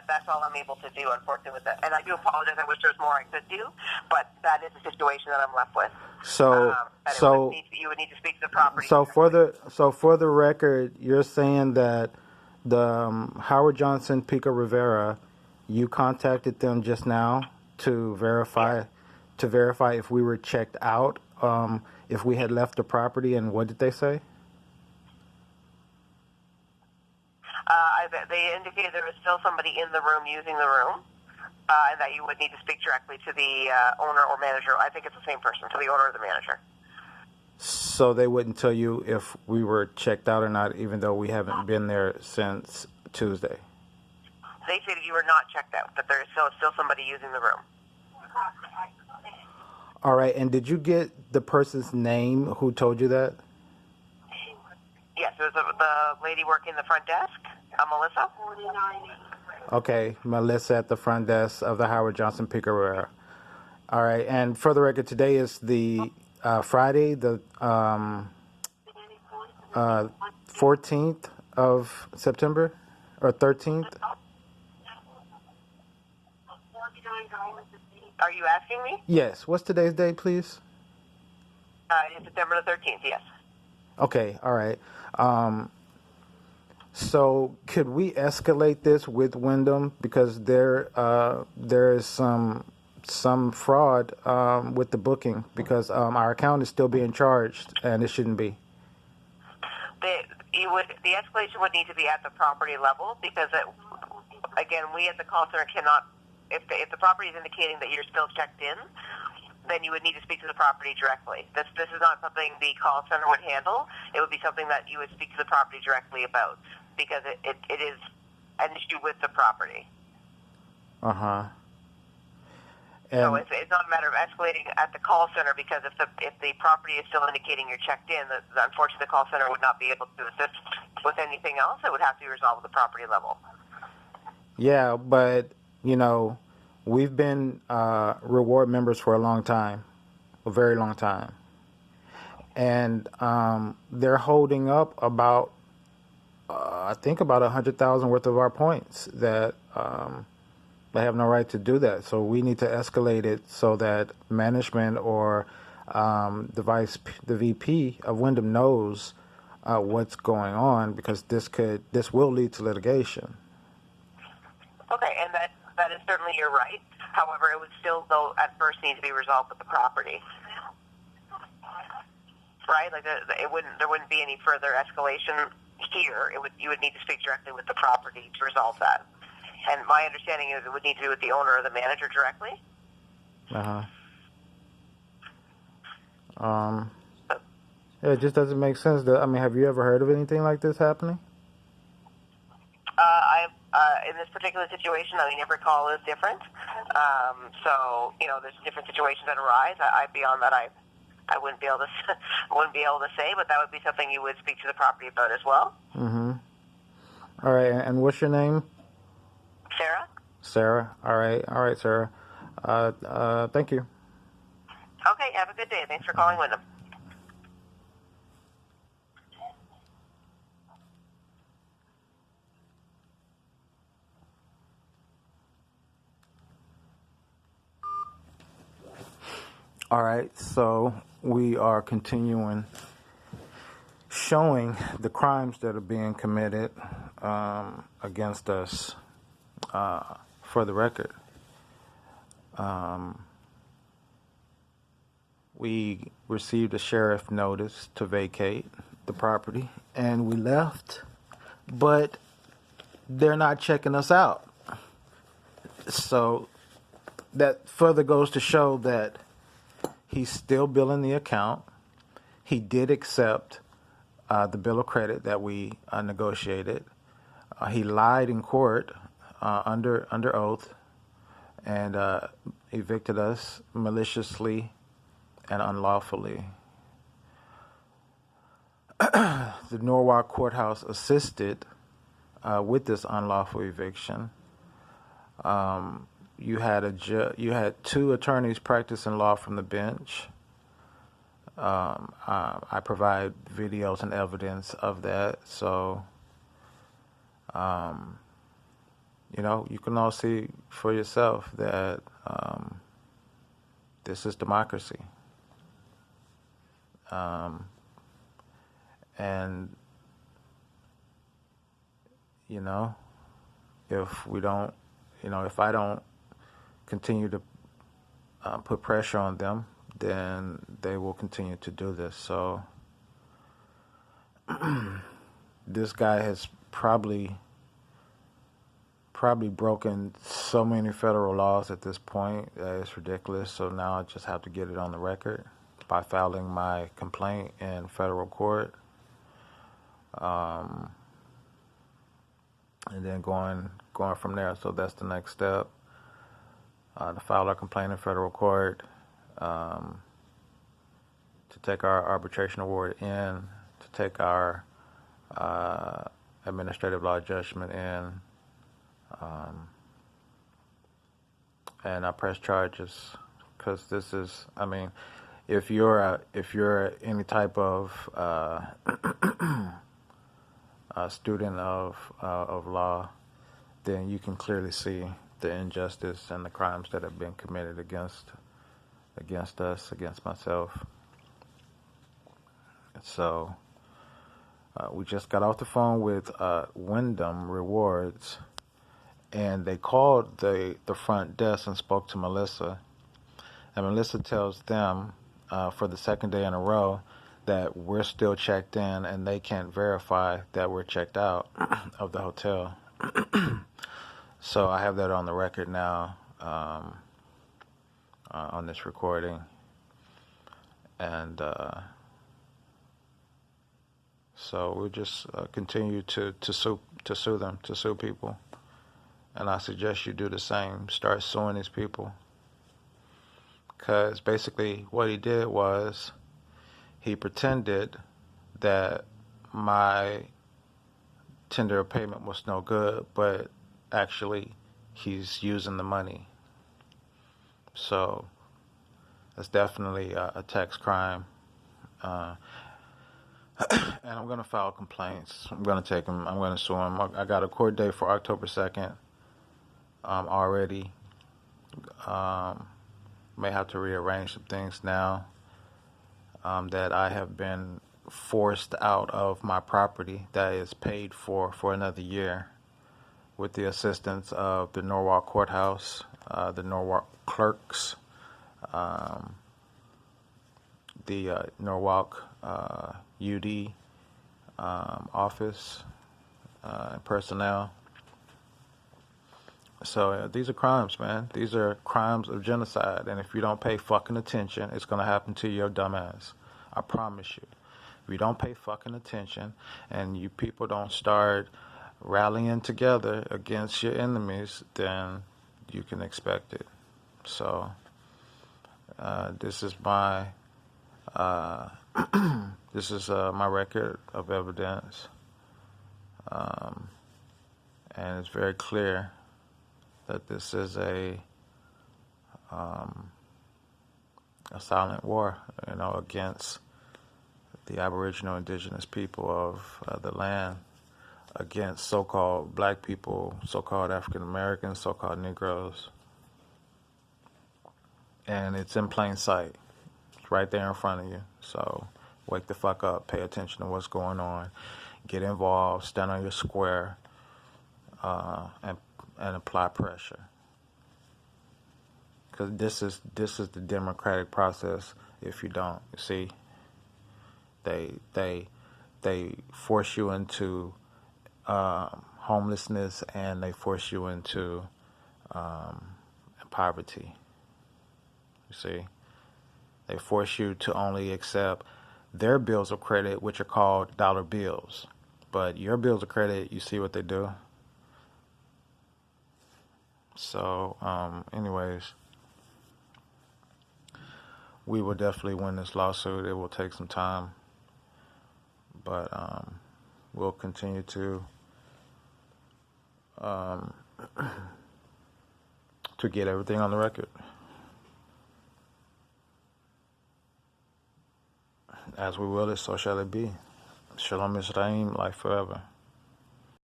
that's all I'm able to do, unfortunately, with that. And I do apologize. I wish there was more I could do, but that is the situation that I'm left with. You would need to speak to the property. So for the record, you're saying that the Howard Johnson Pico Rivera, you contacted them just now to verify if we were checked out, if we had left the property, and what did they say? They indicated there was still somebody in the room using the room, and that you would need to speak directly to the owner or manager. I think it's the same person, to the owner or the manager. So they wouldn't tell you if we were checked out or not, even though we haven't been there since Tuesday? They said you were not checked out, but there is still somebody using the room. All right, and did you get the person's name who told you that? Yes, it was the lady working the front desk, Melissa. Okay, Melissa at the front desk of the Howard Johnson Pico Rivera. All right, and for the record, today is the Friday, the 14th of September, or 13th? Are you asking me? Yes. What's today's date, please? It's September the 13th, yes. Okay, all right. So could we escalate this with Wyndham, because there is some fraud with the booking, because our account is still being charged and it shouldn't be. The escalation would need to be at the property level, because again, we at the call center cannot. If the property is indicating that you're still checked in, then you would need to speak to the property directly. This is not something the call center would handle. It would be something that you would speak to the property directly about, because it is an issue with the property. So it's not a matter of escalating at the call center, because if the property is still indicating you're checked in, unfortunately the call center would not be able to assist with anything else. It would have to be resolved at the property level. Yeah, but we've been reward members for a long time, a very long time. And they're holding up about, I think about 100,000 worth of our points that they have no right to do that. So we need to escalate it so that management or the VP of Wyndham knows what's going on, because this will lead to litigation. Okay, and that is certainly your right. However, it would still, though, at first need to be resolved with the property, right? Like there wouldn't be any further escalation here. You would need to speak directly with the property to resolve that. And my understanding is it would need to be with the owner or the manager directly. It just doesn't make sense. Have you ever heard of anything like this happening? In this particular situation, every call is different. So there's different situations that arise. Beyond that, I wouldn't be able to say, but that would be something you would speak to the property about as well. All right, and what's your name? Sarah. Sarah. All right, Sarah. Thank you. Okay, have a good day. Thanks for calling Wyndham. All right, so we are continuing showing the crimes that are being committed against us. For the record, we received a sheriff notice to vacate the property, and we left, but they're not checking us out. So that further goes to show that he's still billing the account. He did accept the bill of credit that we negotiated. He lied in court under oath and evicted us maliciously and unlawfully. The Norwalk Courthouse assisted with this unlawful eviction. You had two attorneys practicing law from the bench. I provide videos and evidence of that. So you can all see for yourself that this is democracy. And, if we don't, if I don't continue to put pressure on them, then they will continue to do this. So this guy has probably broken so many federal laws at this point that it's ridiculous. So now I just have to get it on the record by filing my complaint in federal court, and then going from there. So that's the next step, to file our complaint in federal court, to take our arbitration award in, to take our administrative law judgment in, and I press charges, because this is, if you're any type of student of law, then you can clearly see the injustice and the crimes that have been committed against us, against myself. So we just got off the phone with Wyndham Rewards, and they called the front desk and spoke to Melissa. And Melissa tells them for the second day in a row that we're still checked in, and they can't verify that we're checked out of the hotel. So I have that on the record now, on this recording. And so we'll just continue to sue them, to sue people. And I suggest you do the same. Start suing these people. Because basically what he did was he pretended that my tender of payment was no good, but actually he's using the money. So that's definitely a tax crime. And I'm going to file complaints. I'm going to take him. I'm going to sue him. I got a court date for October 2nd already. May have to rearrange some things now, that I have been forced out of my property that is paid for another year, with the assistance of the Norwalk Courthouse, the Norwalk clerks, the Norwalk UD office, personnel. So these are crimes, man. These are crimes of genocide. And if you don't pay fucking attention, it's going to happen to your dumb ass. I promise you. If you don't pay fucking attention and you people don't start rallying together against your enemies, then you can expect it. So this is my my record of evidence, and it's very clear that this is a silent war, against the Aboriginal indigenous people of the land, against so-called black people, so-called African Americans, so-called Negroes. And it's in plain sight. It's right there in front of you. So wake the fuck up, pay attention to what's going on, get involved, stand on your square, and apply pressure. Because this is the democratic process. If you don't, you see, they force you into homelessness, and they force you into poverty. You see, they force you to only accept their bills of credit, which are called dollar bills. But your bills of credit, you see what they do. So, anyways, we will definitely win this lawsuit. It will take some time, but we'll continue to get everything on the record. As we will it, so shall it be. Shalom Israel, life forever.